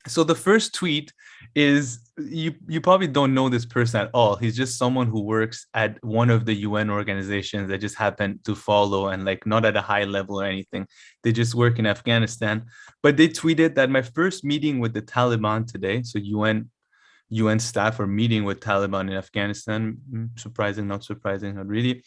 So the first tweet is, you probably don't know this person at all. He's just someone who works at one of the UN organizations that just happen to follow, and like not at a high level or anything. They just work in Afghanistan. But they tweeted that my first meeting with the Taliban today, so UN staff are meeting with Taliban in Afghanistan. Surprising, not surprising, not really.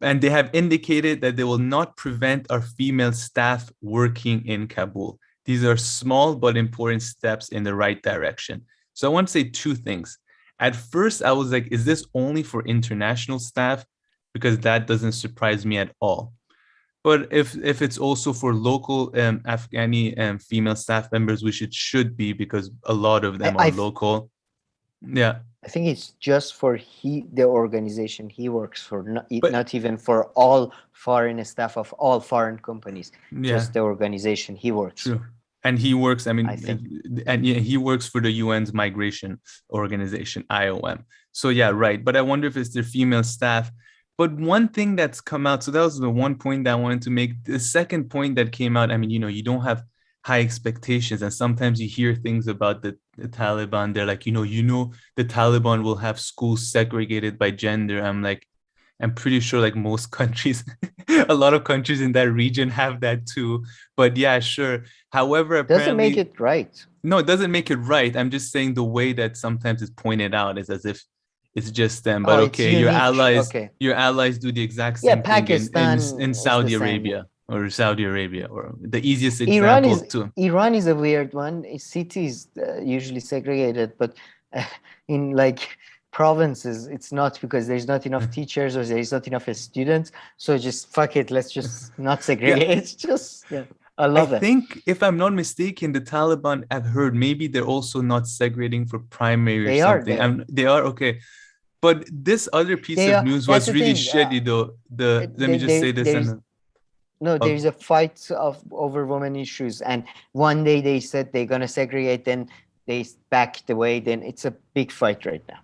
And they have indicated that they will not prevent our female staff working in Kabul. These are small but important steps in the right direction. So I want to say two things. At first, I was like, is this only for international staff? Because that doesn't surprise me at all. But if it's also for local Afghani female staff members, which it should be, because a lot of them are I local. Yeah. I think it's just for the organization he works for, But not even for all foreign staff of all foreign companies, yeah, just the organization he works true. for, And he works, I I mean, think. and yeah, he works for the UN's migration organization, IOM. So yeah, right. But I wonder if it's their female staff. But one thing that's come out, so that was the one point that I wanted to make. The second point that came out, I mean, you don't have high expectations. And sometimes you hear things about the Taliban. They're like, the Taliban will have schools segregated by gender. I'm like, I'm pretty sure like most countries, a lot of countries in that region have that too. But yeah, sure. However, Doesn't make apparently, it right. no, it doesn't make it right. I'm just saying the way that sometimes it's pointed out is as if it's just them. But Oh, it's okay, unique. Okay. your allies do the exact Yeah, same thing in Pakistan is the Saudi same way. Arabia, or Saudi Arabia, or the easiest Iran example is too. Iran is a weird one. Cities usually segregated, but uh, in like provinces, it's not, because there's not enough teachers or there's not enough students. So just fuck it, let's just not Yeah, segregate. It's just, yeah, I I love it. think if I'm not mistaken, the Taliban, I've heard maybe they're also not segregating for primary or They are something. there. They are okay. But this other piece They of are. news That's was the really thing. shitty though. Let me just say this There's and no, uh, there's a fight of over women issues, and one day they said they're gonna segregate, then they backed away. Then it's a big fight right now.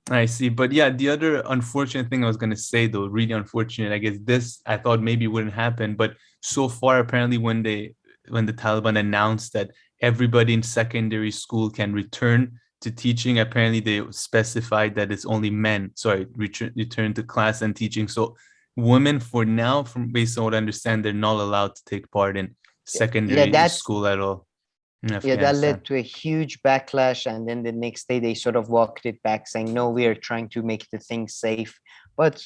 I see. But yeah, the other unfortunate thing I was gonna say though, really unfortunate, I guess this I thought maybe wouldn't happen, but so far apparently when the Taliban announced that everybody in secondary school can return to teaching, apparently they specified that it's only men, sorry, return to class and teaching. So women for now, from based on what I understand, they're not allowed to take part in Yeah, secondary that's school at all in yeah, that Afghanistan. led to a huge backlash, and then the next day they sort of walked it back, saying, "No, we are trying to make the thing safe." But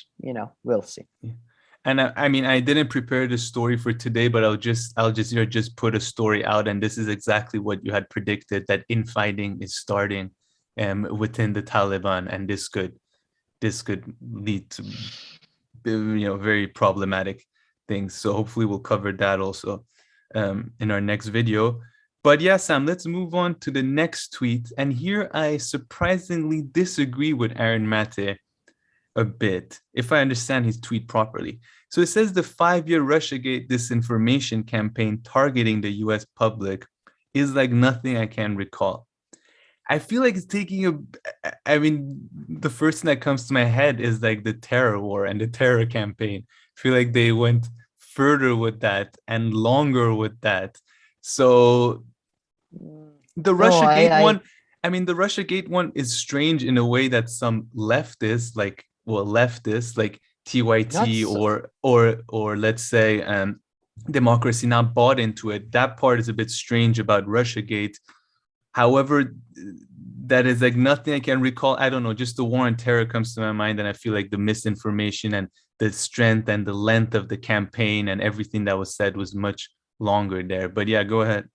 we'll see. Yeah. And I mean, I didn't prepare the story for today, but I'll just put a story out, and this is exactly what you had predicted, that infighting is starting, within the Taliban, and this could lead to very problematic things. So hopefully we'll cover that also in our next video. But yeah, Sam, let's move on to the next tweet. And here I surprisingly disagree with Aaron Maté a bit, if I understand his tweet properly. So it says the 5-year Russiagate disinformation campaign targeting the US public is like nothing I can recall. I feel like it's taking I mean, the first thing that comes to my head is like the terror war and the terror campaign. I feel like they went further with that and longer with that. So the No, Russiagate I one, I mean, the Russiagate one is strange in a way that some leftists like not TYT so, or let's say Democracy Now bought into it. That part is a bit strange about Russiagate. However, that is like nothing I can recall. I don't know, just the war on terror comes to my mind, and I feel like the misinformation and the strength and the length of the campaign and everything that was said was much longer there. But yeah, go ahead.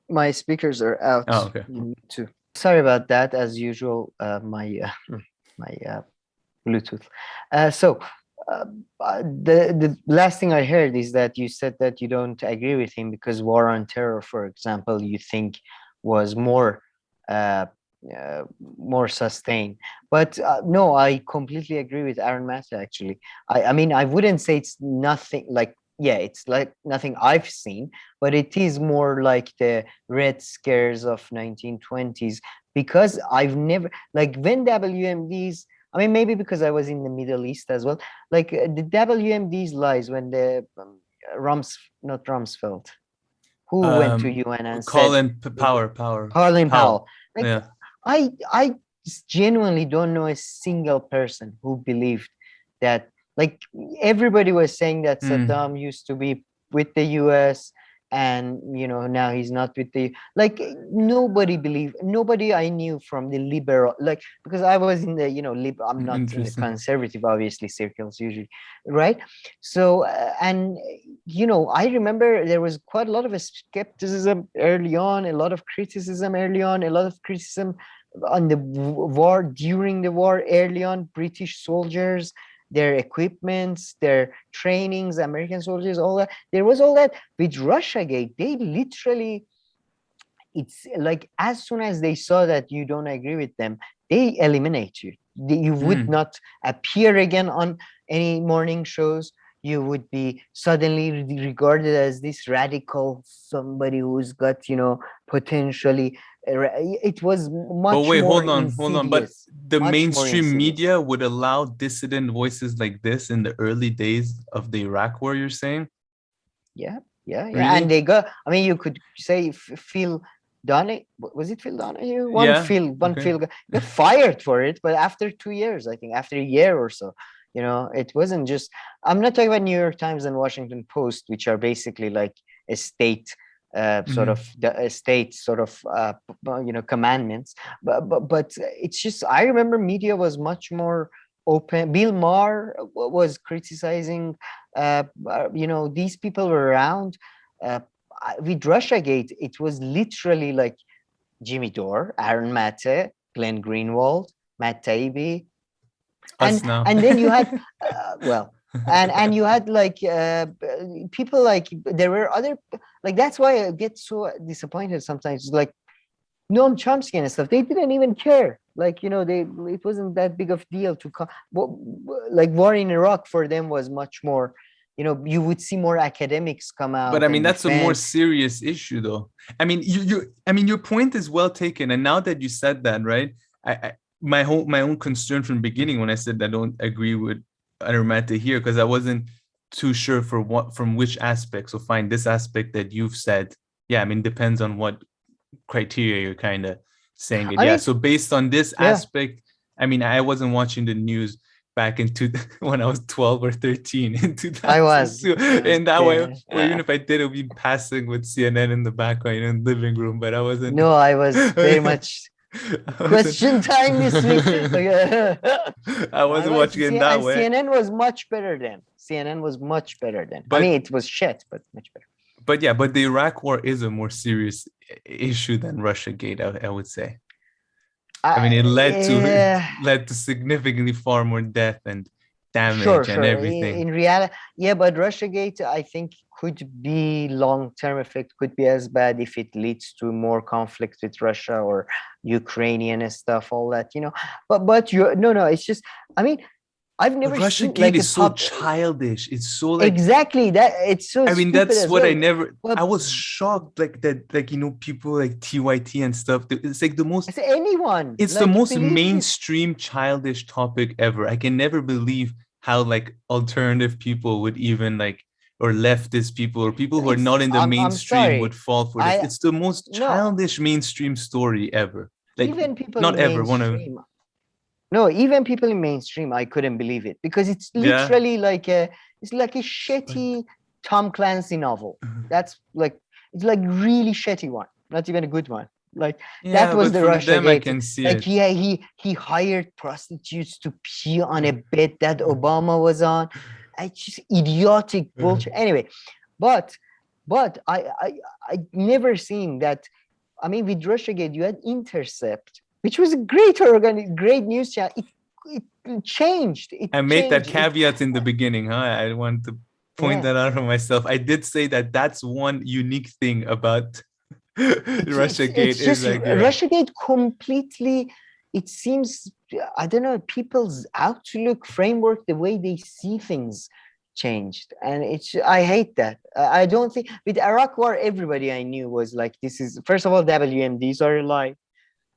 my speakers are out. Oh, okay. You need to. Sorry about that. As usual, my my Bluetooth. So the last thing I heard is that you said that you don't agree with him because war on terror, for example, you think was uh, more sustained. But no, I completely agree with Aaron Massa. Actually, I mean, I wouldn't say it's nothing like. Yeah, it's like nothing I've seen, but it is more like the Red Scares of 1920s, because I've never, like, when WMDs, I mean, maybe because I was in the Middle East as well. Like the WMD's lies when the not Rumsfeld. Who went to UN and said Colin Power. Colin Powell. Powell? Like, Yeah. I genuinely don't know a single person who believed that. Like, everybody was saying that Saddam used to be with the US, and now he's not with the, like, nobody I knew from the liberal, like, because I was in the I'm not in the Interesting. conservative, obviously, circles usually, right? So and I remember there was quite a lot of skepticism early on, a lot of criticism early on, a lot of criticism on the war, during the war, early on, British soldiers, their equipments, their trainings, American soldiers, all that. There was all that. With Russiagate, they literally, it's like, as soon as they saw that you don't agree with them, they eliminate you. You would not appear again on any morning shows. You would be suddenly regarded as this radical, somebody who's got, potentially. It was much But wait, more hold on. But insidious. the Much more mainstream insidious. media would allow dissident voices like this in the early days of the Iraq War, you're saying? Yeah. Really? And they got, I mean, you could say Phil Donahue, was it Phil Donahue? Phil got fired for it, but after 2 years, I think, after a year or so, it wasn't just, I'm not talking about New York Times and Washington Post, which are basically like a state sort of commandments, but it's just, I remember media was much more open. Bill Maher was criticizing, these people were around. With Russiagate, it was literally like Jimmy Dore, Aaron Maté, Glenn Greenwald, Matt Taibbi, and then you had and you had like people, like, there were other, like, that's why I get so disappointed sometimes, like Noam Chomsky and stuff. They didn't even care, like, it wasn't that big of a deal to come. Like, war in Iraq for them was much more, you would see more academics come out. But I mean, that's defend. a more serious issue, though. I mean, your point is well taken. And now that you said that, right, my own concern from the beginning when I said I don't agree with Armata here, because I wasn't too sure from which aspect. So fine, this aspect that you've said, yeah, I mean, depends on what criteria you're kind of saying it. So based on this aspect, I mean, I wasn't watching the news back when I was 12 or 13 in 2002. I was. And that way, or even if I did, it would be passing with CNN in the background in the living room, but I wasn't. No, I was very much question time this week. I wasn't watching it that way. CNN was much better then. But, I mean, it was shit, but much better. But yeah, but the Iraq War is a more serious issue than Russiagate, I would say. I mean, it led to significantly far more death and damage and everything. In reality, yeah, but Russiagate, I think, could be long-term effect, could be as bad if it leads to more conflict with Russia or Ukrainian and stuff, all that, But it's just, I mean, I've never seen, Russiagate is so childish. It's so like, exactly that. It's so. I mean, that's what I was shocked, like that, like, people like TYT and stuff. It's like the most. Anyone. It's the most mainstream childish topic ever. I can never believe how, like, alternative people would even, like, or leftist people or people who are not in the mainstream would fall for this. It's the most childish mainstream story ever. Like, even people not in ever mainstream. No, even people in mainstream, I couldn't believe it, because it's literally like a shitty Tom Clancy novel. That's like, it's like really shitty one, not even a good one. Like, that was the Russiagate. I can see like, it. He hired prostitutes to pee on a bed that Obama was on. It's just idiotic bullshit. Anyway, but I never seen that. I mean, with Russiagate, you had Intercept, which was a great news channel. It changed. I made that caveat in the beginning, I want to point that out for myself. I did say that that's one unique thing about Russiagate. It's just Russiagate completely, it seems, I don't know, people's outlook, framework, the way they see things changed. And I hate that. I don't think, with Iraq War, everybody I knew was like, this is, first of all, WMDs are a lie.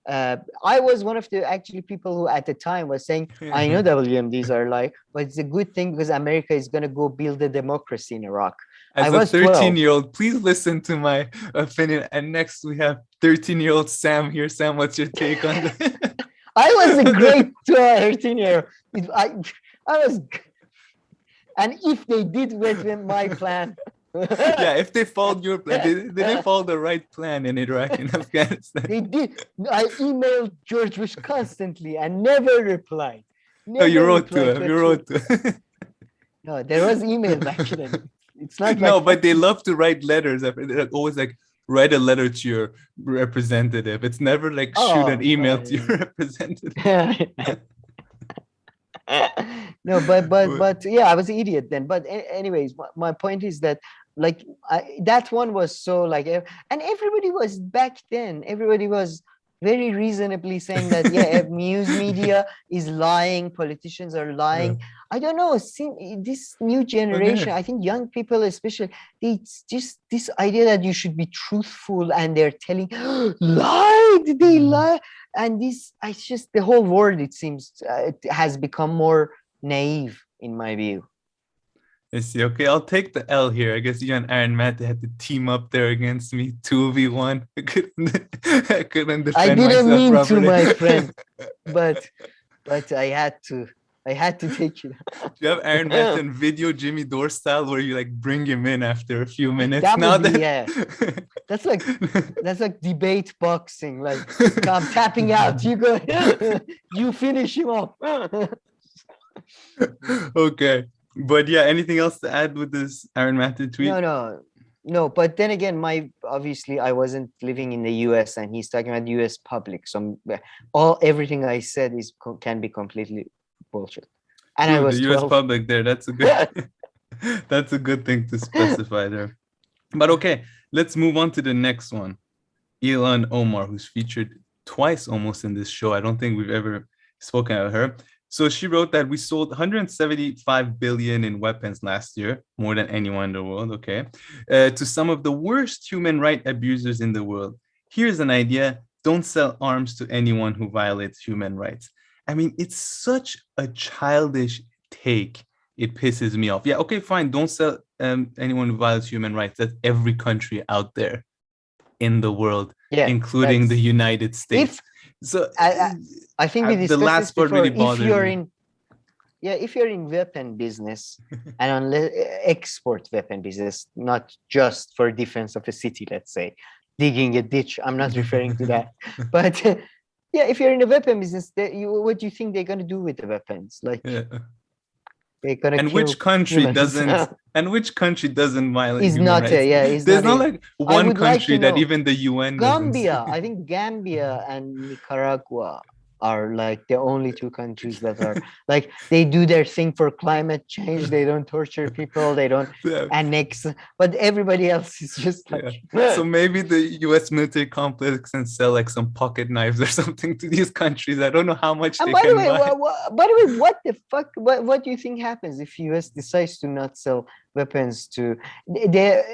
I was one of the actually people who at the time was saying, I know WMDs are like, but it's a good thing because America is going to go build a democracy in Iraq. As I a was 12. 13-year-old, please listen to my opinion. And next we have 13-year-old Sam here. Sam, what's your take on the I was a great 13-year-old. I was, and if they did with my plan, yeah, if they followed your plan, they didn't follow the right plan in Iraq and Afghanistan. they did. I emailed George Bush constantly and never replied. No, you wrote to him. You wrote to him. No, there was email back then. It's not like no, but they love to write letters. They're always like, write a letter to your representative. It's never like shoot an email to your representative. No, but yeah, I was an idiot then. But anyways, my point is that like that one was so like, and everybody was back then. Everybody was very reasonably saying that yeah, news media is lying, politicians are lying. Yeah. I don't know. This new generation, I think young people especially, it's just this idea that you should be truthful, and they're telling lied, they lie, and this, it's just the whole world. It seems it has become more naive in my view. I see. Okay, I'll take the L here. I guess you and Aaron Maté had to team up there against me, 2v1. I couldn't defend I didn't myself mean properly. to, my friend, but I had to. I had to take it. Do you have Aaron Maté in video Jimmy Dore style where you like bring him in after a few minutes? Yeah. That's like debate boxing. Like I'm tapping out. You go. You finish him off. Okay. But yeah, anything else to add with this Aaron Maté tweet? No. But then again, obviously I wasn't living in the US, and he's talking about US public. So everything I said can be completely bullshit. And I was the US 12. public there. That's a good. That's a good thing to specify there. But okay, let's move on to the next one. Ilhan Omar, who's featured twice almost in this show. I don't think we've ever spoken about her. So she wrote that we sold 175 billion in weapons last year, more than anyone in the world, okay, to some of the worst human rights abusers in the world. Here's an idea: don't sell arms to anyone who violates human rights. I mean, it's such a childish take. It pisses me off. Yeah, okay, fine. Don't sell anyone who violates human rights. That's every country out there in the world, including the United States. So I think we discussed the last part really bothers me. If you're in weapon business and on export weapon business, not just for defense of a city, let's say, digging a ditch. I'm not referring to that. But yeah, if you're in the weapon business, what do you think they're going to do with the weapons? Like, they're going to and which country doesn't? And which country doesn't violate human rights? There's not like one country that even the UN. Gambia, I think Gambia and Nicaragua are like the only two countries that are like, they do their thing for climate change. They don't torture people. They don't annex, but everybody else is just like. So maybe the US military complex and sell like some pocket knives or something to these countries. I don't know how much they can buy. By the way, what the fuck? What do you think happens if US decides to not sell weapons to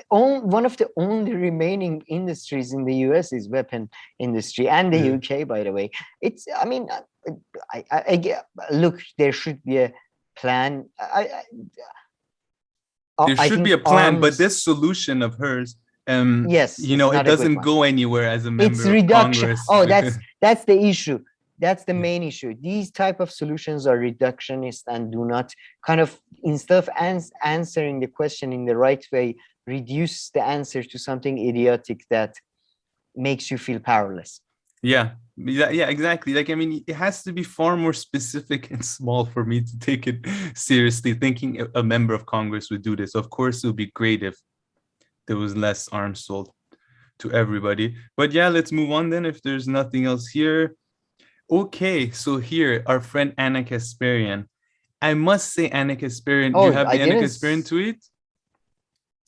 one of the only remaining industries in the US is weapon industry, and the UK, by the way. It's, I mean, I look, there should be a plan. There should be a plan, but this solution of hers, it doesn't go anywhere as a member it's reduction. of Congress. That's the issue. That's the main issue. These type of solutions are reductionist and do not kind of, instead of answering the question in the right way, reduce the answer to something idiotic that makes you feel powerless. Yeah, exactly. Like, I mean, it has to be far more specific and small for me to take it seriously, thinking a member of Congress would do this. Of course, it would be great if there was less arms sold to everybody. But yeah, let's move on then if there's nothing else here. Okay, so here, our friend Anna Kasparian. I must say, Anna Kasparian, do you have the Anna Kasparian tweet?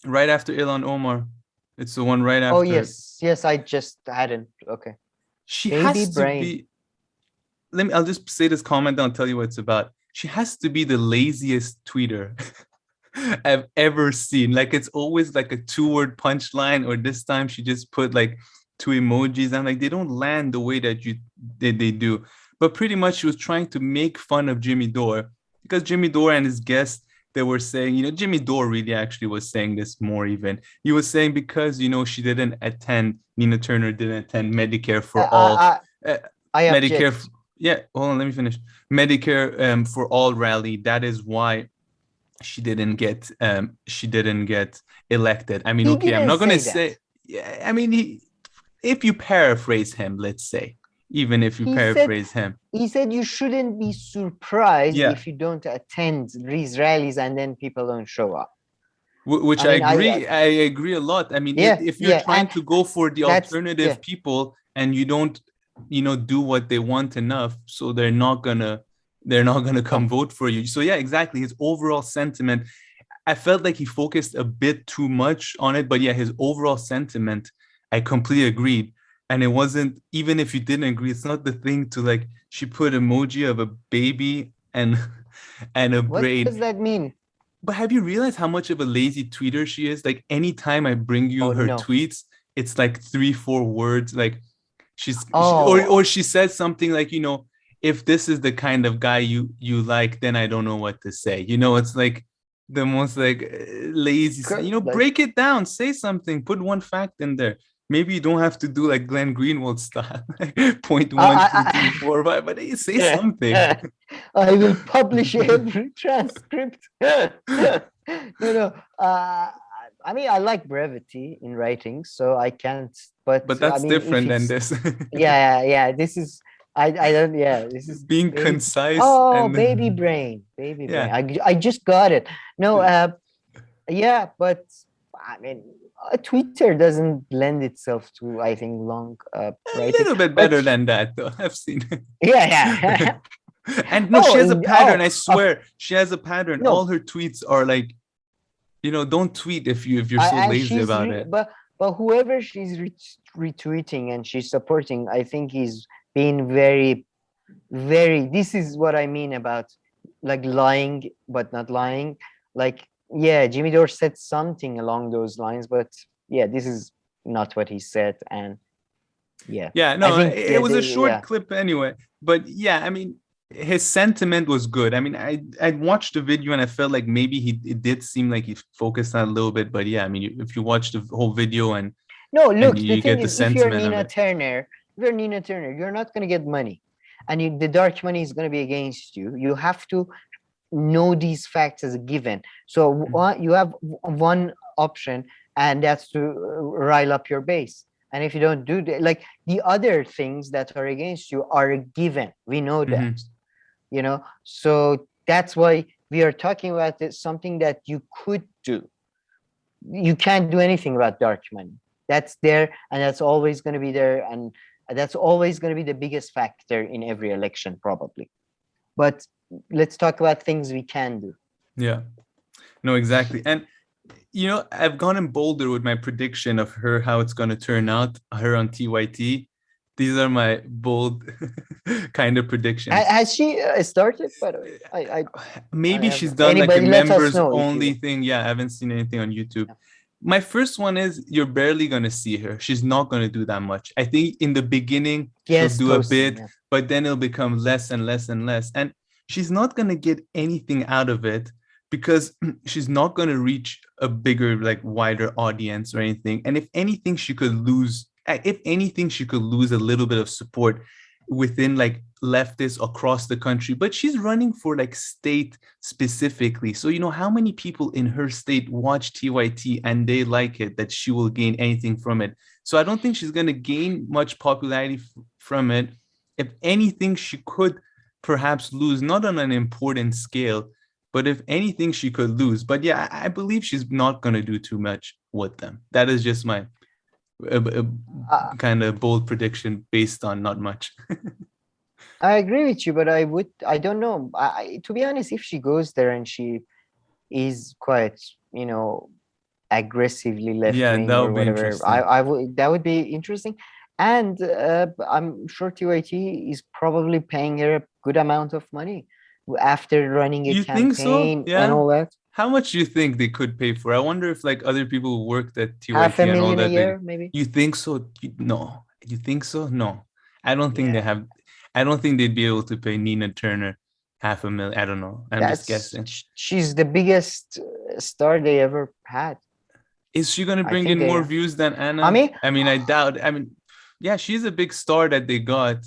Right after Ilhan Omar. It's the one right after. Oh, yes, I just hadn't. Okay. She has to be, I'll just say this comment, I'll tell you what it's about. She has to be the laziest tweeter I've ever seen. Like, it's always like a 2-word punchline, or this time she just put like two emojis. I'm like, they don't land the way that they do. But pretty much she was trying to make fun of Jimmy Dore, because Jimmy Dore and his guests, they were saying, Jimmy Dore really actually was saying this more even. He was saying because, she didn't attend, Nina Turner didn't attend Medicare for all. I Medicare, object. yeah, hold on, let me finish. Medicare for all rally. That is why she didn't get elected. I mean, He okay, I'm didn't not gonna say that. say, yeah, I mean, if you paraphrase him, let's say, even if you He paraphrase him, said you shouldn't be surprised yeah, if you don't attend these rallies and then people don't show up. which I I mean, agree. I agree a lot. I mean, yeah, if you're yeah, trying and to go for the that's alternative people and you don't, do what they want enough, so they're not gonna come oh, vote for you. So yeah, exactly. His overall sentiment, I felt like he focused a bit too much on it, but yeah, his overall sentiment, I completely agreed. And it wasn't, even if you didn't agree, it's not the thing to like, she put emoji of a baby and and a what brain. does that mean? But have you realized how much of a lazy tweeter she is? Like anytime I bring you Oh her no. tweets, it's like 3-4 words. Like Oh, or she says something like, if this is the kind of guy you like, then I don't know what to say. It's like the most like lazy. like Break it down, say something, put one fact in there. Maybe you don't have to do like Glenn Greenwald style, point one, two, three, I, four, five, but say I, something. I will publish every transcript. No, no. I mean, I like brevity in writing, so I can't. But But I that's mean, if different than it's this. yeah. This is I don't. Yeah, this is Being baby. concise Oh, baby and brain, baby brain. yeah. I just got it. No, yeah, but I mean, Twitter doesn't lend itself to, I think, long A writing. little bit But better than that, though. I've seen it. yeah, yeah. And no, she Oh, has a pattern. I of swear, she has a pattern. All no. her tweets are like, don't tweet if you're so And lazy about it. but whoever she's retweeting and she's supporting, I think is being very, very. This is what I mean about like lying but not lying. Like, yeah, Jimmy Dore said something along those lines, but yeah, this is not what he said. And yeah, Yeah, I no, think it was a short yeah. clip anyway. But yeah, I mean, his sentiment was good. I mean, I watched the video and I felt like maybe it did seem like he focused on a little bit. But yeah, I mean, if you watch the whole video No, and look, the you thing get the is, if you're sentiment of Nina it. Turner, you're not going to get money, and the dark money is going to be against you. You have to know these facts as a given. So you have one option, and that's to rile up your base. And if you don't do that, like the other things that are against you are a given. We know that, So that's why we are talking about this, something that you could do. You can't do anything about dark money. That's there, and that's always going to be there, and that's always going to be the biggest factor in every election, probably. But let's talk about things we can do. Yeah, no, exactly. And I've gone bolder with my prediction of her, how it's going to turn out, her on TYT. These are my bold kind of predictions. Has she started? By the way, maybe I she's haven't. done like a Anybody, let us members know if only you. thing. Yeah, I haven't seen anything on YouTube. Yeah. My first one is, you're barely going to see her. She's not going to do that much. I think in the beginning, she'll Guest do a posting, bit, yeah. but then it'll become less and less and less. And she's not going to get anything out of it because she's not going to reach a bigger, like wider audience or anything. And if anything, she could lose a little bit of support within like leftists across the country. But she's running for like state specifically. So, how many people in her state watch TYT and they like it, that she will gain anything from it? So I don't think she's going to gain much popularity from it. If anything, she could perhaps lose, not on an important scale, but if anything, she could lose. But yeah, I believe she's not going to do too much with them. That is just my a kind of bold prediction based on not much. I agree with you, but I don't know. To be honest, if she goes there and she is quite, aggressively left Yeah, wing that or would be whatever, interesting. I would, that would be interesting. And I'm sure TYT is probably paying her a good amount of money after running a You think so? campaign and Yeah. all that. how much do you think they could pay for? I wonder if like other people who worked at Half TYT a and all million a that. year, maybe. You think so? No. You think so? No. I don't think they Yeah, have. I don't think they'd be able to pay Nina Turner 500,000. I don't know. I'm just that's guessing. she's the biggest star they ever had. Is she gonna I bring think in more they. views than I Anna? mean, I mean, I doubt. I mean, yeah, she's a big star that they got,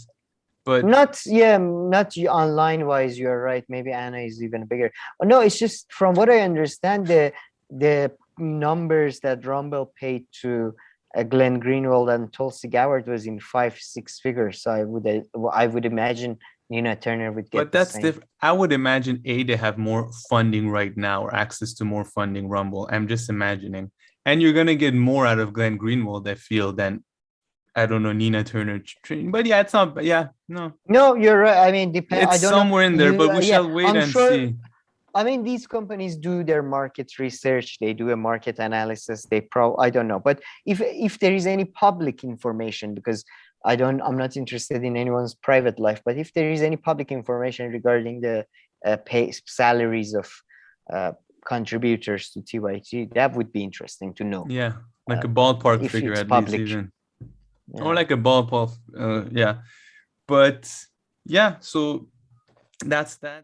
but not yeah, not online wise. You're right. Maybe Anna is even bigger. No, it's just from what I understand, the numbers that Rumble paid to Glenn Greenwald and Tulsi Gabbard was in 5-6 figures. So I would imagine Nina Turner would get but the that's same. different. I would imagine they have more funding right now or access to more funding. Rumble. I'm just imagining, and you're gonna get more out of Glenn Greenwald, I feel, than I don't know Nina Turner. But yeah, it's not. Yeah, no, No, you're right. I mean, depend. it's I don't know. somewhere in there, You but we yeah, shall wait I'm and sure. see. I mean, these companies do their market research. They do a market analysis. I don't know, but if there is any public information, because I'm not interested in anyone's private life. But if there is any public information regarding the pay salaries of uh, contributors to TYT, that would be interesting to know. Yeah, like Uh, a ballpark if figure it's at least, public, even, or yeah. like a ballpark. Yeah, but yeah. So that's that.